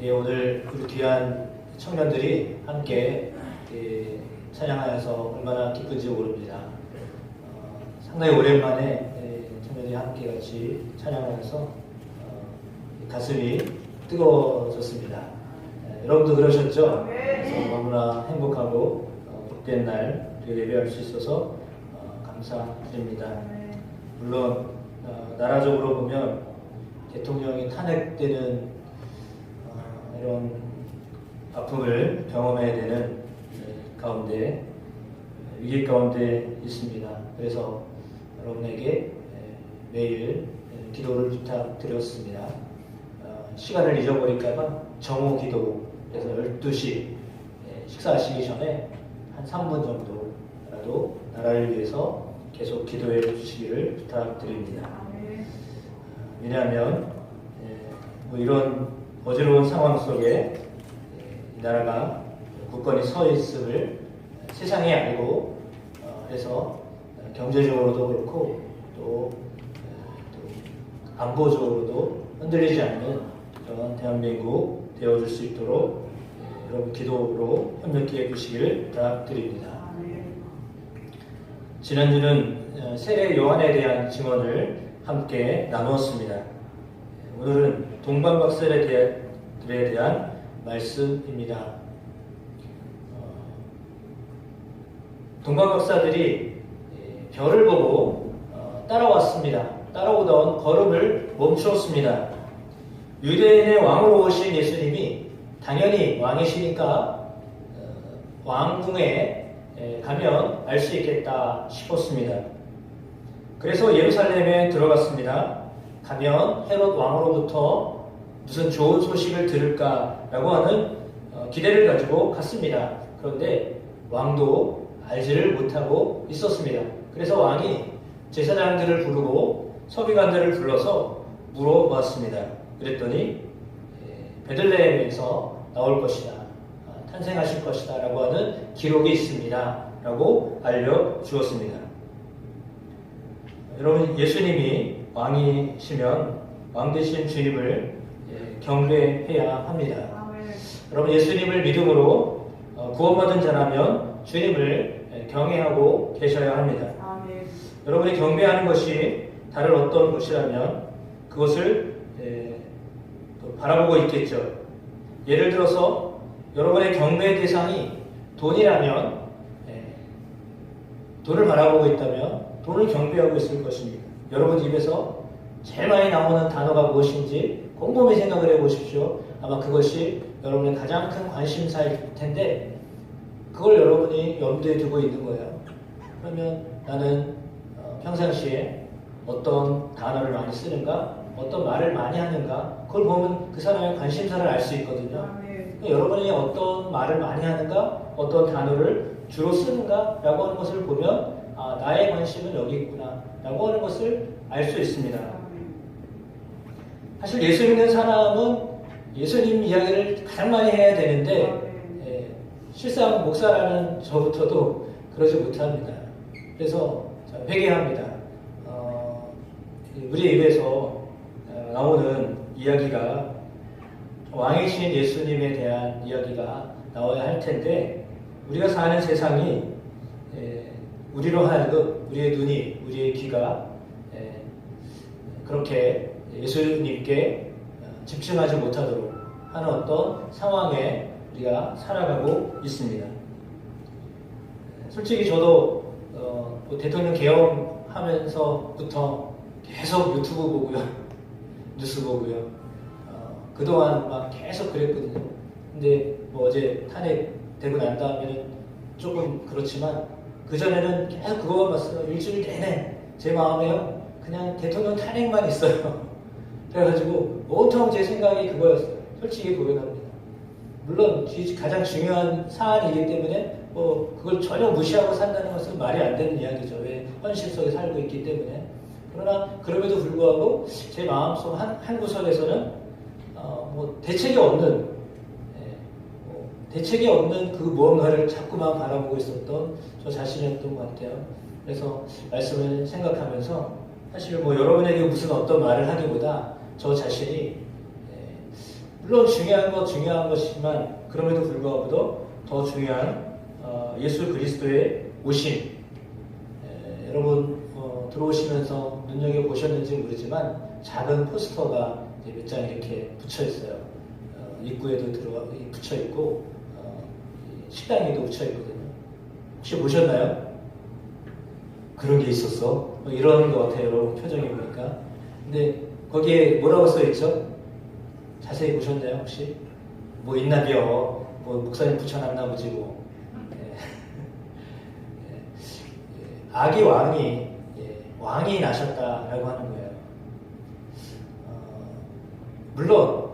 예, 오늘 우리 귀한 청년들이 함께 찬양하여서 얼마나 기쁜지 모릅니다. 상당히 오랜만에 청년들이 함께 같이 찬양하여서 가슴이 뜨거워졌습니다. 여러분도 그러셨죠? 그래서 너무나 행복하고 복된 날 예배할 수 있어서 감사드립니다. 물론 나라적으로 보면 대통령이 탄핵되는 이런 아픔을 경험해야 되는 가운데 위기 가운데 있습니다. 그래서 여러분에게 매일 기도를 부탁드렸습니다. 시간을 잊어버릴까봐 정오 기도에서 12시 식사하시기 전에 한 3분 정도라도 나라를 위해서 계속 기도해 주시기를 부탁드립니다. 왜냐하면 뭐 이런 어지러운 상황 속에 이 나라가 굳건히 서 있음을 세상에 알고 해서 경제적으로도 그렇고 또 안보적으로도 흔들리지 않는 그런 대한민국 되어줄 수 있도록 여러분 기도로 협력해 주시기를 부탁드립니다. 지난주는 세례 요한에 대한 증언을 함께 나누었습니다. 오늘은 동방박사들에 대한 말씀입니다. 동방박사들이 별을 보고 따라왔습니다. 따라오던 걸음을 멈추었습니다. 유대인의 왕으로 오신 예수님이 당연히 왕이시니까 왕궁에 가면 알 수 있겠다 싶었습니다. 그래서 예루살렘에 들어갔습니다. 가면 헤롯 왕으로부터 무슨 좋은 소식을 들을까라고 하는 기대를 가지고 갔습니다. 그런데 왕도 알지를 못하고 있었습니다. 그래서 왕이 제사장들을 부르고 서기관들을 불러서 물어보았습니다. 그랬더니 베들레헴에서 나올 것이다, 탄생하실 것이다 라고 하는 기록이 있습니다 라고 알려주었습니다. 여러분, 예수님이 왕이시면 왕 되신 주님을 경배해야 합니다. 여러분, 예수님을 믿음으로 구원받은 자라면 주님을 경외하고 계셔야 합니다. 여러분이 경배하는 것이 다른 어떤 것이라면 그것을 바라보고 있겠죠. 예를 들어서 여러분의 경배의 대상이 돈이라면 돈을 바라보고 있다면 돈을 경배하고 있을 것입니다. 여러분 입에서 제일 많이 나오는 단어가 무엇인지 곰곰이 생각을 해보십시오. 아마 그것이 여러분의 가장 큰 관심사일 텐데 그걸 여러분이 염두에 두고 있는 거예요. 그러면 나는 평상시에 어떤 단어를 많이 쓰는가, 어떤 말을 많이 하는가, 그걸 보면 그 사람의 관심사를 알 수 있거든요. 그러니까 여러분이 어떤 말을 많이 하는가, 어떤 단어를 주로 쓰는가 라고 하는 것을 보면 나의 관심은 여기 있구나 라고 하는 것을 알 수 있습니다. 사실 예수 믿는 사람은 예수님 이야기를 가장 많이 해야 되는데 실상 목사라는 저부터도 그러지 못합니다. 그래서 회개합니다. 우리 입에서 나오는 이야기가 왕이신 예수님에 대한 이야기가 나와야 할 텐데 우리가 사는 세상이 우리로 하여금 우리의 눈이, 우리의 귀가 그렇게 예수님께 집중하지 못하도록 하는 어떤 상황에 우리가 살아가고 있습니다. 솔직히 저도 대통령 개엄하면서부터 계속 유튜브 보고요, 뉴스 보고요. 그동안 막 계속 그랬거든요. 근데 뭐 어제 탄핵되고 난 다음에는 조금 그렇지만 그전에는 계속 그거만 봤어요. 일주일 내내 제 마음에요 그냥 대통령 탄핵만 있어요. 그래가지고 온통 제 생각이 그거였어요. 솔직히 고백합니다. 물론 가장 중요한 사안이기 때문에 뭐 그걸 전혀 무시하고 산다는 것은 말이 안 되는 이야기죠. 왜 현실 속에 살고 있기 때문에. 그러나 그럼에도 불구하고 제 마음속 한 구석에서는 뭐 대책이 없는 그 무언가를 자꾸만 바라보고 있었던 저 자신이었던 것 같아요. 그래서 말씀을 생각하면서 사실 뭐 여러분에게 무슨 어떤 말을 하기보다 저 자신이 물론 중요한 것이지만 그럼에도 불구하고도 더 중요한 예수 그리스도의 오심. 여러분 들어오시면서 눈여겨보셨는지 모르지만 작은 포스터가 몇 장 이렇게 붙여 있어요. 입구에도 붙여 있고 식당에도 붙여 있거든요. 혹시 보셨나요? 그런 게 있었어? 이런 것 같아요, 여러분 표정이 보니까. 근데 거기에 뭐라고 써 있죠? 자세히 보셨나요, 혹시? 뭐 있나벼? 뭐 목사님 붙여놨나 보지 뭐. 악의 왕이 나셨다라고 하는 거예요. 물론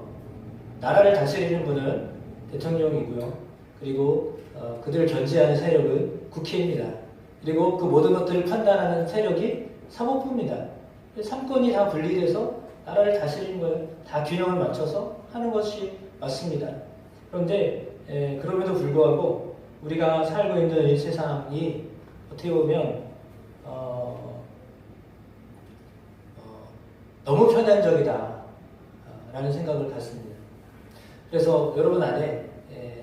나라를 다스리는 분은 대통령이고요. 그리고 그들을 견제하는 세력은 국회입니다. 그리고 그 모든 것들을 판단하는 세력이 사법부입니다. 삼권이 다 분리돼서 나라를 다스리는 거예요. 다 균형을 맞춰서 하는 것이 맞습니다. 그런데 그럼에도 불구하고 우리가 살고 있는 이 세상이 어떻게 보면 너무 편향적이다 라는 생각을 갖습니다. 그래서 여러분 안에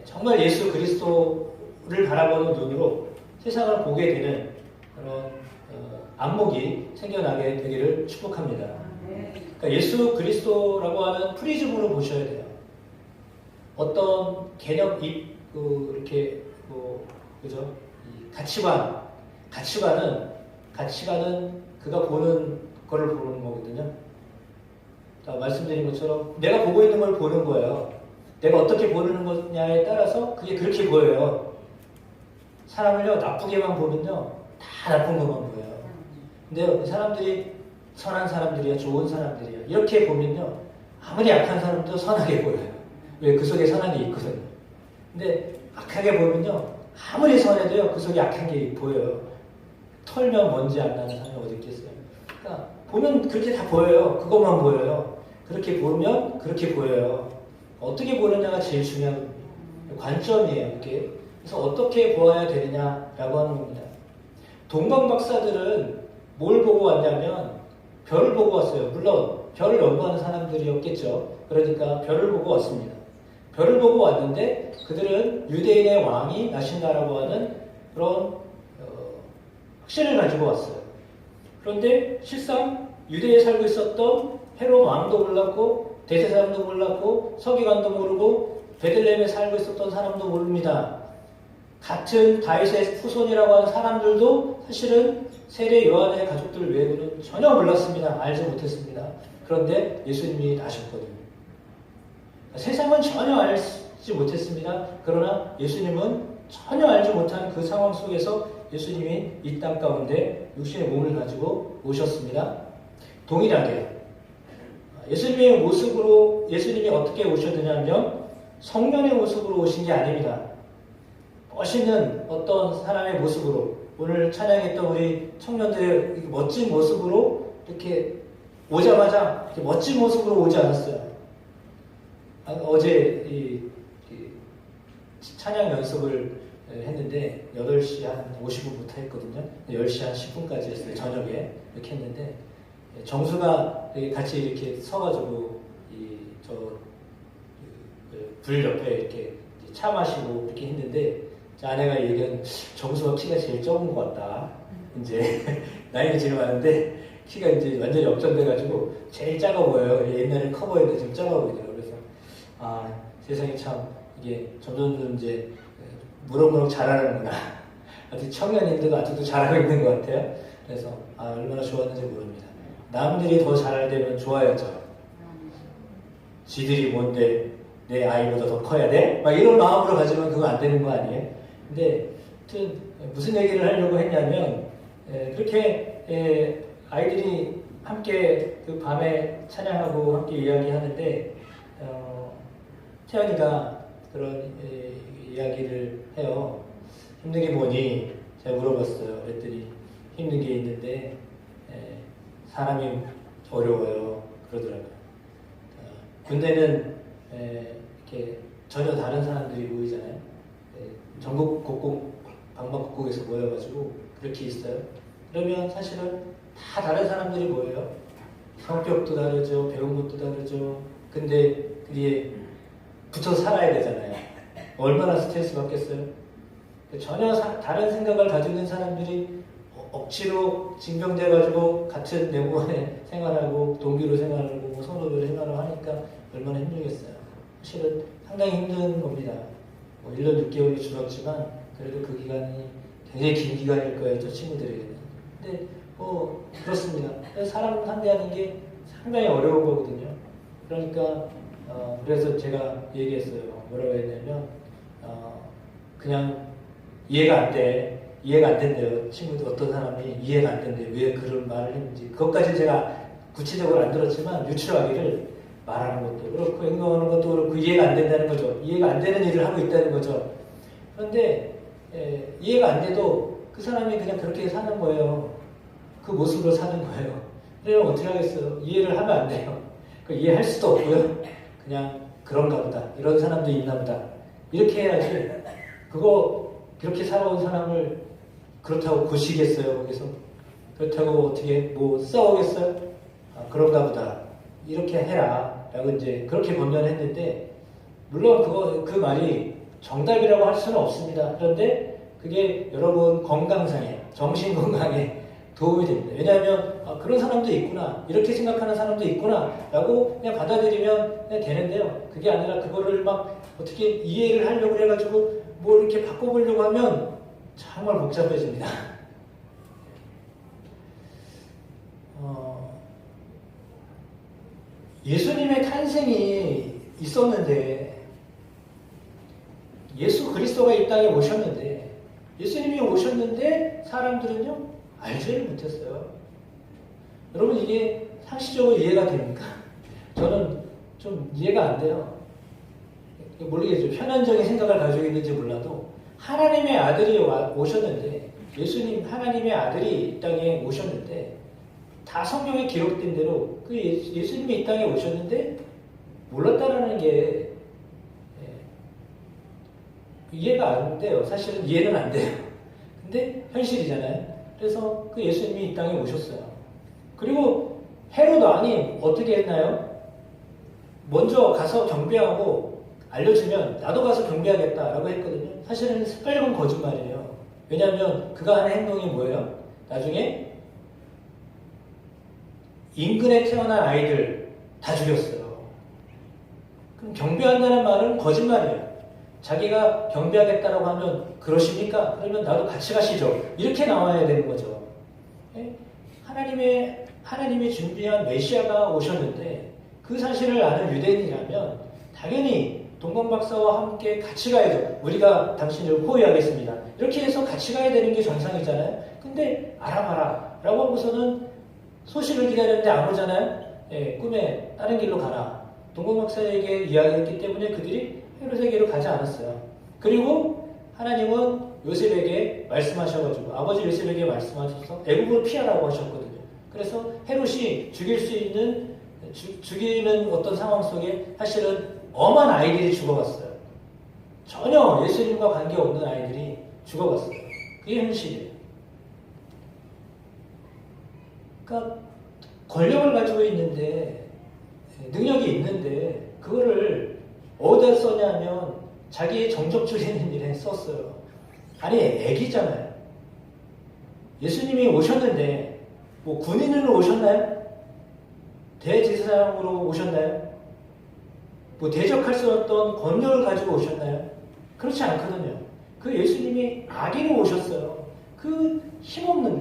정말 예수 그리스도를 바라보는 눈으로 세상을 보게 되는 그런 안목이 생겨나게 되기를 축복합니다. 그러니까 예수 그리스도라고 하는 프리즘으로 보셔야 돼요. 어떤 개념, 이렇게 그죠? 가치관은 그가 보는 거를 보는 거거든요. 말씀드린 것처럼 내가 보고 있는 걸 보는 거예요. 내가 어떻게 보는 거냐에 따라서 그게 그렇게 보여요. 사람을요, 나쁘게만 보면요, 다 나쁜 것만 보여요. 근데 그 사람들이 선한 사람들이야, 좋은 사람들이야. 이렇게 보면요, 아무리 약한 사람도 선하게 보여요. 왜? 그 속에 선한 게 있거든요. 근데 악하게 보면요, 아무리 선해도요, 그 속에 악한 게 보여요. 털면 먼지 안 나는 사람이 어디 있겠어요. 그러니까 보면 그렇게 다 보여요. 그것만 보여요. 그렇게 보면 그렇게 보여요. 어떻게 보느냐가 제일 중요한 관점이에요. 이게. 그래서 어떻게 보아야 되느냐라고 하는 겁니다. 동방 박사들은 뭘 보고 왔냐면 별을 보고 왔어요. 물론 별을 연구하는 사람들이었겠죠. 그러니까 별을 보고 왔습니다. 별을 보고 왔는데 그들은 유대인의 왕이 나신다라고 하는 그런 확신을 가지고 왔어요. 그런데 실상 유대에 살고 있었던 헤롯 왕도 몰랐고 대제사장도 몰랐고 서기관도 모르고 베들레헴에 살고 있었던 사람도 모릅니다. 같은 다윗의 후손이라고 하는 사람들도 사실은 세례 요한의 가족들 외에는 전혀 몰랐습니다. 알지 못했습니다. 그런데 예수님이 나셨거든요. 세상은 전혀 알지 못했습니다. 그러나 예수님은 전혀 알지 못하는 그 상황 속에서 예수님이 이 땅 가운데 육신의 몸을 가지고 오셨습니다. 동일하게 예수님의 모습으로 예수님이 어떻게 오셨느냐면 성령의 모습으로 오신 게 아닙니다. 멋있는 어떤 사람의 모습으로 오늘 찬양했던 우리 청년들의 멋진 모습으로 이렇게 오자마자 이렇게 멋진 모습으로 오지 않았어요. 어제 이 찬양 연습을 했는데 8시 한 50분부터 했거든요. 10시 한 10분까지 했어요. 저녁에 이렇게 했는데 정수가 같이 이렇게 서가지고 불 옆에 이렇게 차 마시고 이렇게 했는데 아내가 얘기한 정수가 키가 제일 적은 것 같다. 이제 나이가 제일 많은데 키가 이제 완전히 역전돼가지고 제일 작아 보여요. 옛날에 커 보였는데 지금 작아 보이더라고요. 그래서 세상이 참 이게 점점 이제 무럭무럭 자라는구나. 아직 청년인데도 아직도 잘하고 있는 것 같아요. 그래서 얼마나 좋았는지 모릅니다. 남들이 더 잘되면 좋아야죠. 지들이 뭔데 내 아이보다 더 커야 돼? 막 이런 마음으로 가지면 그거 안 되는 거 아니에요? 근데 하여튼 무슨 얘기를 하려고 했냐면 그렇게 아이들이 함께 그 밤에 찬양하고 함께 이야기하는데 태연이가 그런 이야기를 해요. 힘든 게 뭐니? 제가 물어봤어요. 그랬더니 힘든 게 있는데 사람이 어려워요. 그러더라고요. 군대는 이렇게 전혀 다른 사람들이 모이잖아요. 전국 곳곳 방방곡곡에서 모여가지고 그렇게 있어요. 그러면 사실은 다 다른 사람들이 모여요. 성격도 다르죠. 배운 것도 다르죠. 근데 그게 붙어 살아야 되잖아요. 얼마나 스트레스 받겠어요? 전혀 다른 생각을 가지고 있는 사람들이 억지로 징병돼가지고 같은 내부에 생활하고 동기로 생활하고 뭐 선후배로 생활을 하니까 얼마나 힘들겠어요. 사실은 상당히 힘든 겁니다. 뭐 1년 6개월이 줄었지만 그래도 그 기간이 굉장히 긴 기간일 거예요. 저 친구들에게는. 근데 뭐 그렇습니다. 사람 상대하는 게 상당히 어려운 거거든요. 그러니까 그래서 제가 얘기했어요. 뭐라고 했냐면 그냥 이해가 안 돼. 이해가 안 된대요. 친구들 어떤 사람이 이해가 안 된대요. 왜 그런 말을 했는지. 그것까지 제가 구체적으로 안 들었지만 유추하기를 말하는 것도 그렇고 행동하는 것도 그렇고 이해가 안 된다는 거죠. 이해가 안 되는 일을 하고 있다는 거죠. 그런데 이해가 안 돼도 그 사람이 그냥 그렇게 사는 거예요. 그 모습으로 사는 거예요. 그러면 어떻게 하겠어요? 이해를 하면 안 돼요. 이해할 수도 없고요. 그냥 그런가 보다. 이런 사람도 있나 보다. 이렇게 해야지. 그렇게 살아온 사람을 그렇다고 고시겠어요, 거기서? 그렇다고 어떻게 뭐 싸우겠어요? 그런가 보다. 이렇게 해라. 라고 이제 그렇게 권면했는데, 물론 그 말이 정답이라고 할 수는 없습니다. 그런데 그게 여러분 건강상에, 정신 건강에 도움이 됩니다. 왜냐하면 그런 사람도 있구나. 이렇게 생각하는 사람도 있구나. 라고 그냥 받아들이면 그냥 되는데요. 그게 아니라 그거를 막 어떻게 이해를 하려고 해가지고 뭐 이렇게 바꿔보려고 하면 정말 복잡해집니다. 예수님의 탄생이 있었는데 예수 그리스도가 이 땅에 오셨는데 예수님이 오셨는데 사람들은요 알지를 못했어요. 여러분 이게 상식적으로 이해가 됩니까? 저는 좀 이해가 안 돼요. 모르겠죠. 편한적인 생각을 가지고 있는지 몰라도 하나님의 아들이 오셨는데 예수님 하나님의 아들이 이 땅에 오셨는데 다 성경에 기록된 대로 그 예수님이 이 땅에 오셨는데 몰랐다라는 게 이해가 안 돼요. 사실은 이해는 안 돼요. 근데 현실이잖아요. 그래서 그 예수님이 이 땅에 오셨어요. 그리고 헤롯 왕이 어떻게 했나요? 먼저 가서 경배하고 알려주면 나도 가서 경배하겠다라고 했거든요. 사실은 새빨간 거짓말이에요. 왜냐하면 그가 하는 행동이 뭐예요? 나중에 인근에 태어난 아이들 다 죽였어요. 그럼 경배한다는 말은 거짓말이에요. 자기가 경배하겠다라고 하면 그러십니까? 그러면 나도 같이 가시죠. 이렇게 나와야 되는 거죠. 하나님이 준비한 메시아가 오셨는데 그 사실을 아는 유대인이라면 당연히 동방박사와 함께 같이 가야죠. 우리가 당신을 호위하겠습니다. 이렇게 해서 같이 가야 되는 게 정상이잖아요. 근데 알아봐라 라고 하고서는 소식을 기다렸는데 안 오잖아요. 꿈에 다른 길로 가라. 동방박사에게 이야기했기 때문에 그들이 헤롯에게로 가지 않았어요. 그리고 하나님은 요셉에게 말씀하셔가지고 아버지 요셉에게 말씀하셔서 애굽으로 피하라고 하셨거든요. 그래서 헤롯이 죽이는 어떤 상황 속에 사실은 엄한 아이들이 죽어갔어요. 전혀 예수님과 관계없는 아이들이 죽어갔어요. 그게 현실이에요. 그러니까 권력을 가지고 있는데 능력이 있는데 그거를 어디다 썼냐면 자기의 정적 줄이는 일에 썼어요. 아니 애기잖아요. 예수님이 오셨는데 뭐 군인으로 오셨나요? 대제사장으로 오셨나요? 뭐 대적할 수 없던 권력을 가지고 오셨나요? 그렇지 않거든요. 그 예수님이 아기로 오셨어요. 그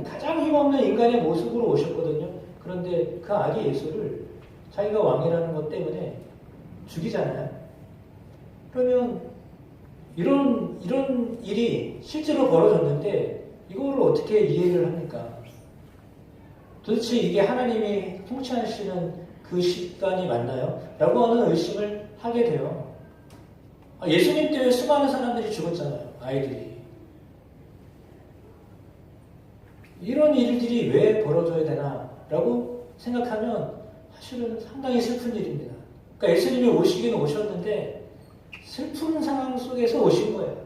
가장 힘없는 인간의 모습으로 오셨거든요. 그런데 그 아기 예수를 자기가 왕이라는 것 때문에 죽이잖아요. 그러면 이런 일이 실제로 벌어졌는데 이거를 어떻게 이해를 합니까? 도대체 이게 하나님이 통치하시는 그 시간이 맞나요? 라고 하는 의심을 하게 돼요. 예수님 때문에 수많은 사람들이 죽었잖아요. 아이들이. 이런 일들이 왜 벌어져야 되나? 라고 생각하면 사실은 상당히 슬픈 일입니다. 그러니까 예수님이 오시긴 오셨는데 슬픈 상황 속에서 오신 거예요.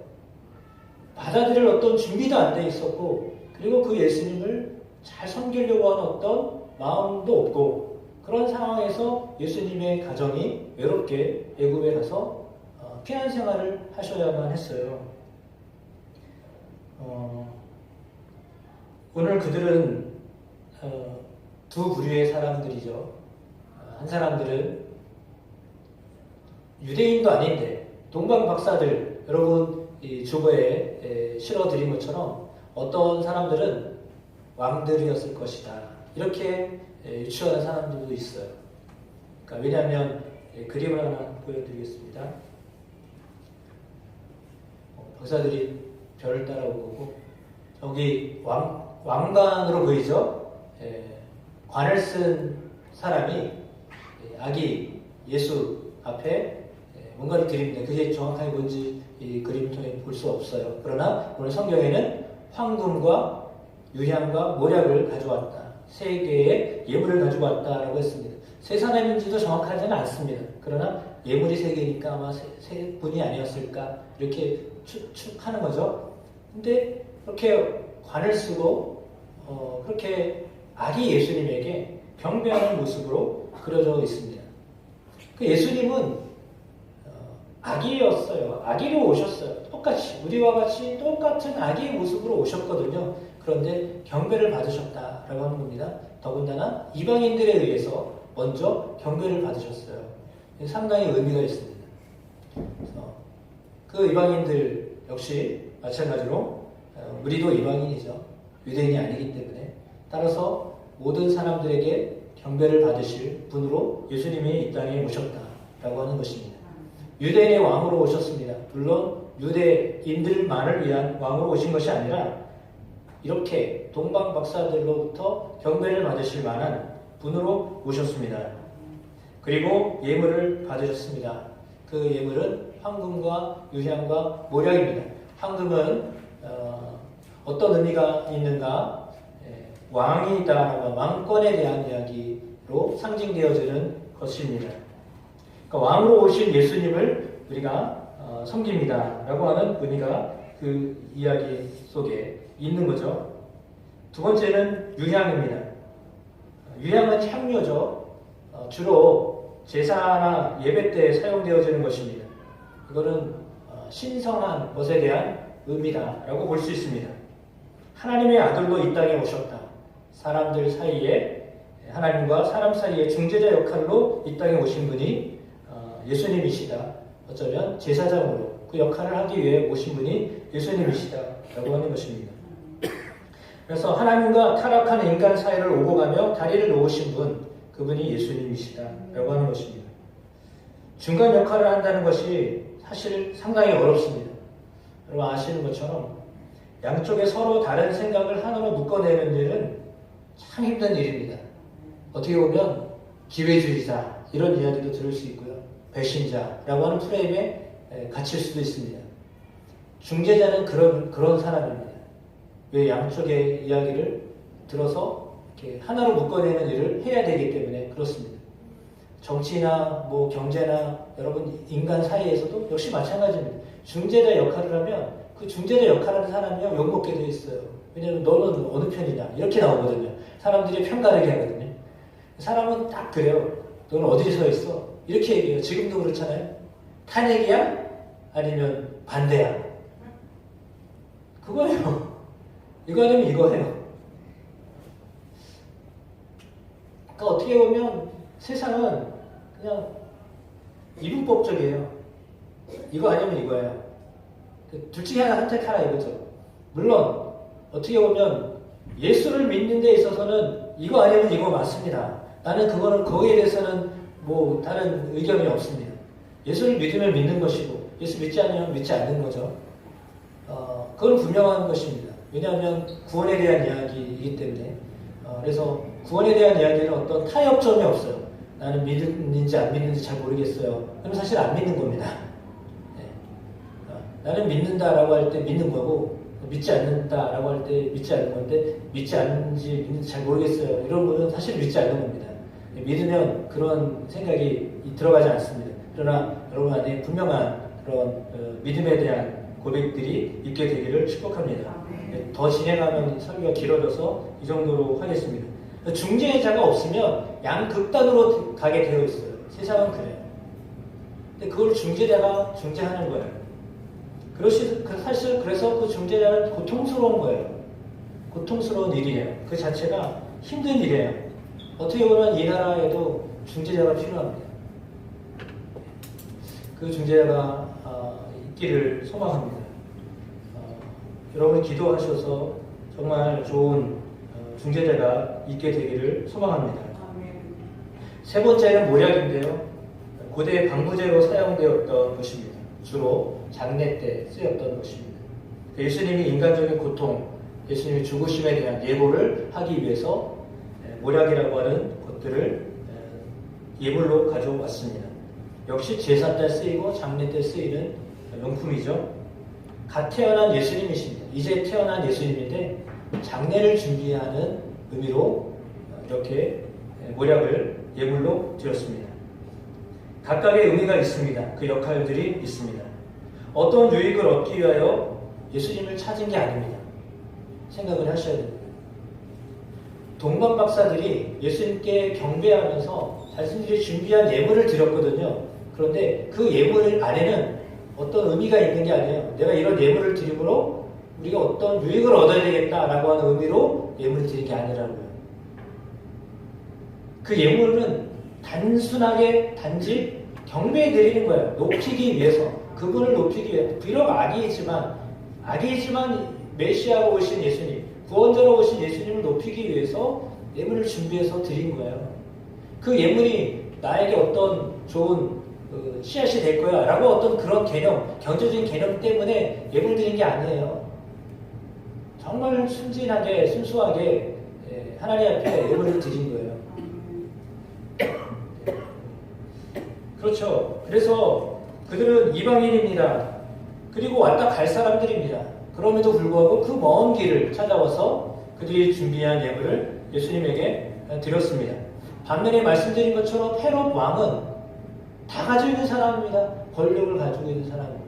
받아들일 어떤 준비도 안 돼 있었고 그리고 그 예수님을 잘 섬기려고 하는 어떤 마음도 없고 그런 상황에서 예수님의 가정이 외롭게 애굽에 가서 피난 생활을 하셔야만 했어요. 오늘 그들은 두 부류의 사람들이죠. 한 사람들은 유대인도 아닌데 동방 박사들, 여러분 이 주보에 실어드린 것처럼 어떤 사람들은 왕들이었을 것이다, 이렇게 유추하는 사람들도 있어요. 그러니까 왜냐하면 그림을 하나 보여드리겠습니다. 박사들이 별을 따라온 거고, 여기 왕관으로 보이죠? 관을 쓴 사람이 아기 예수 앞에 뭔가를 드립니다. 그게 정확하게 뭔지 이 그림을 통해 볼 수 없어요. 그러나 오늘 성경에는 황금과 유향과 모략을 가져왔다, 세 개의 예물을 가지고 왔다라고 했습니다. 세 사람인지도 정확하지는 않습니다. 그러나 예물이 세 개니까 아마 세 분이 아니었을까, 이렇게 추측하는 거죠. 근데 그렇게 관을 쓰고 그렇게 아기 예수님에게 경배하는 모습으로 그려져 있습니다. 그 예수님은 아기였어요. 아기로 오셨어요. 똑같이 우리와 같이 똑같은 아기의 모습으로 오셨거든요. 그런데 경배를 받으셨다라고 하는 겁니다. 더군다나 이방인들에 의해서 먼저 경배를 받으셨어요. 상당히 의미가 있습니다. 그 이방인들 역시 마찬가지로 우리도 이방인이죠. 유대인이 아니기 때문에. 따라서 모든 사람들에게 경배를 받으실 분으로 예수님이 이 땅에 오셨다라고 하는 것입니다. 유대인의 왕으로 오셨습니다. 물론 유대인들만을 위한 왕으로 오신 것이 아니라 이렇게 동방 박사들로부터 경배를 받으실 만한 분으로 오셨습니다. 그리고 예물을 받으셨습니다. 그 예물은 황금과 유향과 모략입니다. 황금은 어떤 의미가 있는가? 왕이다, 왕권에 대한 이야기로 상징되어지는 것입니다. 그러니까 왕으로 오신 예수님을 우리가 섬깁니다 라고 하는 의미가 그 이야기 속에 있는 거죠. 두 번째는 유향입니다. 유향은 향료죠. 주로 제사나 예배 때 사용되어지는 것입니다. 이거는 신성한 것에 대한 의미다라고 볼 수 있습니다. 하나님의 아들로 이 땅에 오셨다. 사람들 사이에, 하나님과 사람 사이의 중재자 역할로 이 땅에 오신 분이 예수님이시다. 어쩌면 제사장으로 그 역할을 하기 위해 오신 분이 예수님이시다라고 하는 것입니다. 그래서 하나님과 타락한 인간 사이를 오고 가며 다리를 놓으신 분, 그분이 예수님이시다라고 하는 것입니다. 중간 역할을 한다는 것이 사실 상당히 어렵습니다. 여러분 아시는 것처럼 양쪽에 서로 다른 생각을 하나로 묶어내는 일은 참 힘든 일입니다. 어떻게 보면 기회주의자 이런 이야기도 들을 수 있고요. 배신자라고 하는 프레임에 갇힐 수도 있습니다. 중재자는 그런 사람입니다. 왜 양쪽의 이야기를 들어서 이렇게 하나로 묶어내는 일을 해야 되기 때문에 그렇습니다. 정치나 뭐 경제나 여러분 인간 사이에서도 역시 마찬가지입니다. 중재자 역할을 하면 그 중재자 역할하는 사람이요 욕먹게 되어 있어요. 왜냐하면 너는 어느 편이냐 이렇게 나오거든요. 사람들이 편가르게 하거든요. 사람은 딱 그래요. 너는 어디에 서 있어? 이렇게 얘기해요. 지금도 그렇잖아요. 탄핵이야? 아니면 반대야? 그거예요. 이거 아니면 이거예요. 그러니까 어떻게 보면 세상은 그냥 이분법적이에요. 이거 아니면 이거예요. 둘 중에 하나 선택하라 이거죠. 물론 어떻게 보면 예수를 믿는 데 있어서는 이거 아니면 이거 맞습니다. 나는 거기에 대해서는 뭐 다른 의견이 없습니다. 예수를 믿으면 믿는 것이고 예수 믿지 않으면 믿지 않는 거죠. 그건 분명한 것입니다. 왜냐하면 구원에 대한 이야기이기 때문에. 그래서 구원에 대한 이야기는 어떤 타협점이 없어요. 나는 믿는지 안 믿는지 잘 모르겠어요. 그럼 사실 안 믿는 겁니다. 나는 믿는다라고 할 때 믿는 거고 믿지 않는다라고 할 때 믿지 않는 건데 믿지 않는지 믿는지 잘 모르겠어요. 이런 분은 사실 믿지 않는 겁니다. 믿으면 그런 생각이 들어가지 않습니다. 그러나 여러분 안에 분명한 그런 믿음에 대한 고백들이 있게 되기를 축복합니다. 더 진행하면 설교가 길어져서 이 정도로 하겠습니다. 중재자가 없으면 양극단으로 가게 되어 있어요. 세상은 그래요. 근데 그걸 중재자가 중재하는 거예요. 사실 그래서 그 중재자는 고통스러운 거예요. 고통스러운 일이에요. 그 자체가 힘든 일이에요. 어떻게 보면 이 나라에도 중재자가 필요합니다. 그 중재자가 있기를 소망합니다. 여러분 기도하셔서 정말 좋은 중재자가 있게 되기를 소망합니다. 세 번째는 모략인데요. 고대 방부제로 사용되었던 것입니다. 주로 장례 때 쓰였던 것입니다. 예수님이 인간적인 고통, 예수님이 죽으심에 대한 예고를 하기 위해서 모략이라고 하는 것들을 예물로 가져왔습니다. 역시 제사 때 쓰이고 장례 때 쓰이는 용품이죠. 갓 태어난 예수님이십니다. 이제 태어난 예수님인데 장례를 준비하는 의미로 이렇게 모략을 예물로 드렸습니다. 각각의 의미가 있습니다. 그 역할들이 있습니다. 어떤 유익을 얻기 위하여 예수님을 찾은 게 아닙니다. 생각을 하셔야 됩니다. 동방 박사들이 예수님께 경배하면서 자신들이 준비한 예물을 드렸거든요. 그런데 그 예물 안에는 어떤 의미가 있는 게 아니에요. 내가 이런 예물을 드림으로 우리가 어떤 유익을 얻어야 되겠다라고 하는 의미로 예물을 드린 게 아니라고요. 그 예물은 단순하게 단지 경배해 드리는 거예요. 높이기 위해서. 그분을 높이기 위해서. 비록 악이지만 메시아로 오신 예수님, 구원자로 오신 예수님을 높이기 위해서 예물을 준비해서 드린 거예요. 그 예물이 나에게 어떤 좋은 씨앗이 될 거야 라고 어떤 그런 개념, 경제적인 개념 때문에 예물 드린 게 아니에요. 정말 순진하게, 순수하게 하나님 앞에 예물을 드린 거예요. 그렇죠. 그래서 그들은 이방인입니다. 그리고 왔다 갈 사람들입니다. 그럼에도 불구하고 그 먼 길을 찾아와서 그들이 준비한 예물을 예수님에게 드렸습니다. 반면에 말씀드린 것처럼 헤롯 왕은 다 가지고 있는 사람입니다. 권력을 가지고 있는 사람입니다.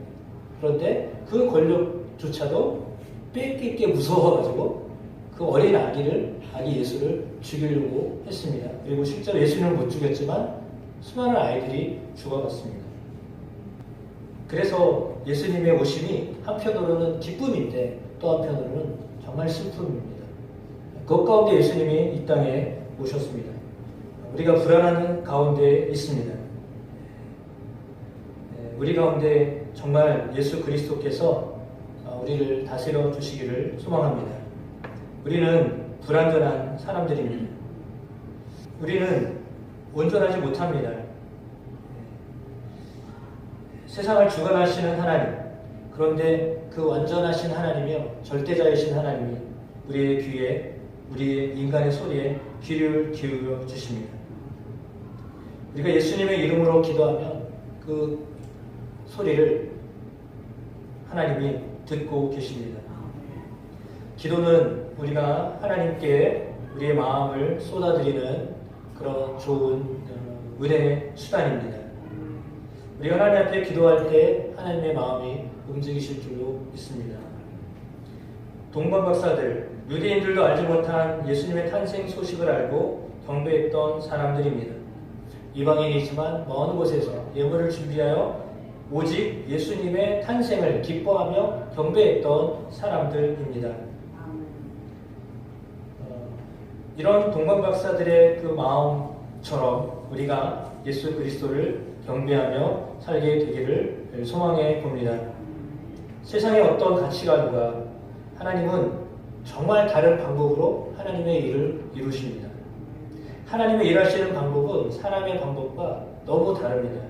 그런데 그 권력조차도 뺏길 게 무서워가지고 그 어린 아기 예수를 죽이려고 했습니다. 그리고 실제로 예수님을 못 죽였지만 수많은 아이들이 죽어갔습니다. 그래서 예수님의 오심이 한편으로는 기쁨인데 또 한편으로는 정말 슬픔입니다. 그 가운데 예수님이 이 땅에 오셨습니다. 우리가 불안한 가운데 있습니다. 우리 가운데 정말 예수 그리스도께서 우리를 다스려 주시기를 소망합니다. 우리는 불완전한 사람들입니다. 우리는 온전하지 못합니다. 세상을 주관하시는 하나님, 그런데 그 완전하신 하나님이요, 절대자이신 하나님이 우리의 귀에, 우리의 인간의 소리에 귀를 기울여 주십니다. 우리가 예수님의 이름으로 기도하면 그 소리를 하나님이 듣고 계십니다. 기도는 우리가 하나님께 우리의 마음을 쏟아드리는 그런 좋은 은혜의 수단입니다. 우리가 하나님 앞에 기도할 때 하나님의 마음이 움직이실 줄로 믿습니다. 동방 박사들, 유대인들도 알지 못한 예수님의 탄생 소식을 알고 경배했던 사람들입니다. 이방인이지만 먼 곳에서 예물을 준비하여 오직 예수님의 탄생을 기뻐하며 경배했던 사람들입니다. 이런 동방 박사들의 그 마음처럼 우리가 예수 그리스도를 경배하며 살게 되기를 소망해 봅니다. 세상의 어떤 가치관과 하나님은 정말 다른 방법으로 하나님의 일을 이루십니다. 하나님의 일하시는 방법은 사람의 방법과 너무 다릅니다.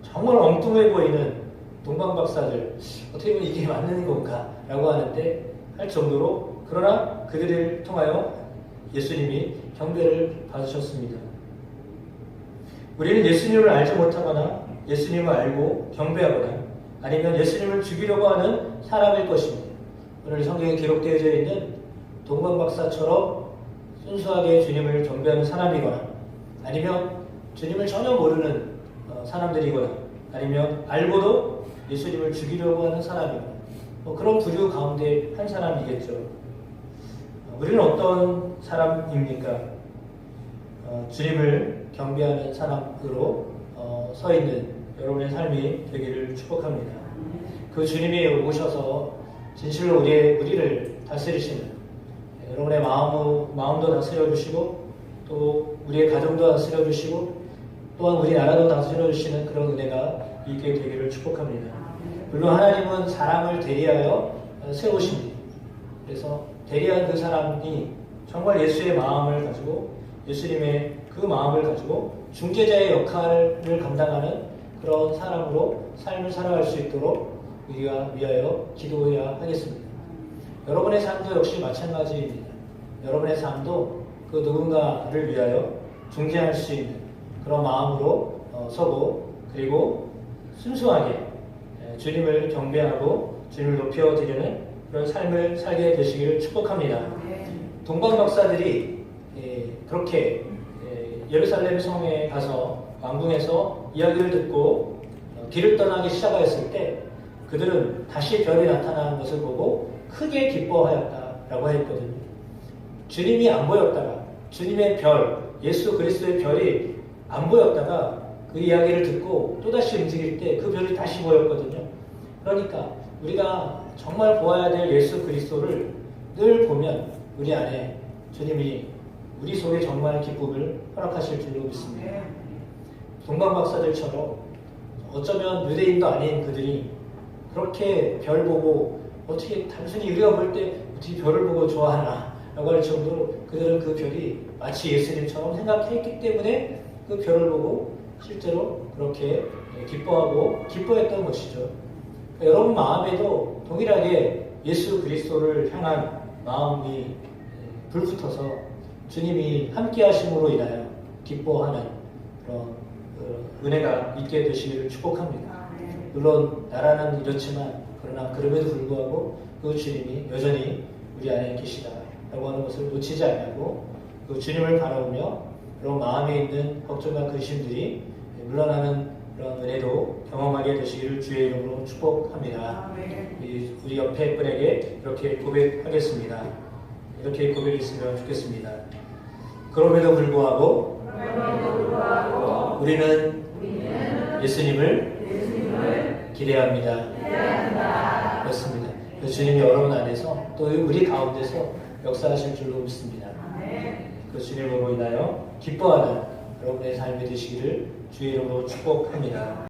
정말 엉뚱해 보이는 동방 박사들, 어떻게 보면 이게 맞는 건가? 라고 하는데 할 정도로, 그러나 그들을 통하여 예수님이 경배를 받으셨습니다. 우리는 예수님을 알지 못하거나 예수님을 알고 경배하거나 아니면 예수님을 죽이려고 하는 사람일 것입니다. 오늘 성경에 기록되어져 있는 동방 박사처럼 순수하게 주님을 경배하는 사람이거나 아니면 주님을 전혀 모르는 사람들이거나 아니면 알고도 예수님을 죽이려고 하는 사람이거나 그런 부류 가운데 한 사람이겠죠. 우리는 어떤 사람입니까? 주님을 경배하는 사람으로 서 있는 여러분의 삶이 되기를 축복합니다. 그 주님이 오셔서 진실로 우리를 다스리시는, 여러분의 마음도 다스려 주시고 또 우리의 가정도 다스려 주시고 또한 우리나라도 다스려 주시는 그런 은혜가 있게 되기를 축복합니다. 물론 하나님은 사람을 대리하여 세우십니다. 그래서 대리한 그 사람이 정말 예수의 마음을 가지고 예수님의 그 마음을 가지고 중재자의 역할을 감당하는 그런 사람으로 삶을 살아갈 수 있도록 우리가 위하여 기도해야 하겠습니다. 여러분의 삶도 역시 마찬가지입니다. 여러분의 삶도 그 누군가를 위하여 중재할 수 있는 그런 마음으로 서고, 그리고 순수하게 주님을 경배하고 주님을 높여드리는 그런 삶을 살게 되시기를 축복합니다. 동방 박사들이 그렇게 예루살렘 성에 가서 왕궁에서 이야기를 듣고 길을 떠나기 시작하였을 때 그들은 다시 별이 나타나는 것을 보고 크게 기뻐하였다라고 했거든요. 주님이 안 보였다가, 주님의 별, 예수 그리스도의 별이 안 보였다가 그 이야기를 듣고 또다시 움직일 때 그 별이 다시 보였거든요. 그러니까 우리가 정말 보아야 될 예수 그리스도를 늘 보면 우리 안에 주님이 우리 속에 정말 기쁨을 허락하실 줄로 믿습니다. 동방 박사들처럼 어쩌면 유대인도 아닌 그들이 그렇게 별 보고 어떻게 단순히 우리가 볼 때 어떻게 별을 보고 좋아하나 라고 할 정도로 그들은 그 별이 마치 예수님처럼 생각했기 때문에 그 별을 보고 실제로 그렇게 기뻐하고 기뻐했던 것이죠. 그러니까 여러분 마음에도 동일하게 예수 그리스도를 향한 마음이 불붙어서 주님이 함께 하심으로 인하여 기뻐하는 그런 은혜가 있게 되시기를 축복합니다. 물론 나라는 이렇지만 그러나 그럼에도 불구하고 그 주님이 여전히 우리 안에 계시다라고 하는 것을 놓치지 않냐고 그 주님을 바라보며 그런 마음에 있는 걱정과 근심들이 물러나는 그런 은혜도 경험하게 되시기를 주의 이름으로 축복합니다. 우리 옆에 분에게 이렇게 고백하겠습니다. 이렇게 고백했으면 좋겠습니다. 그럼에도 불구하고 우리는 예수님을 기대합니다. 그렇습니다. 주님이 여러분 안에서 또 우리 가운데서 역사하실 줄로 믿습니다. 그 주님으로 인하여 기뻐하는 여러분의 삶이 되시기를 주의 이름으로 축복합니다.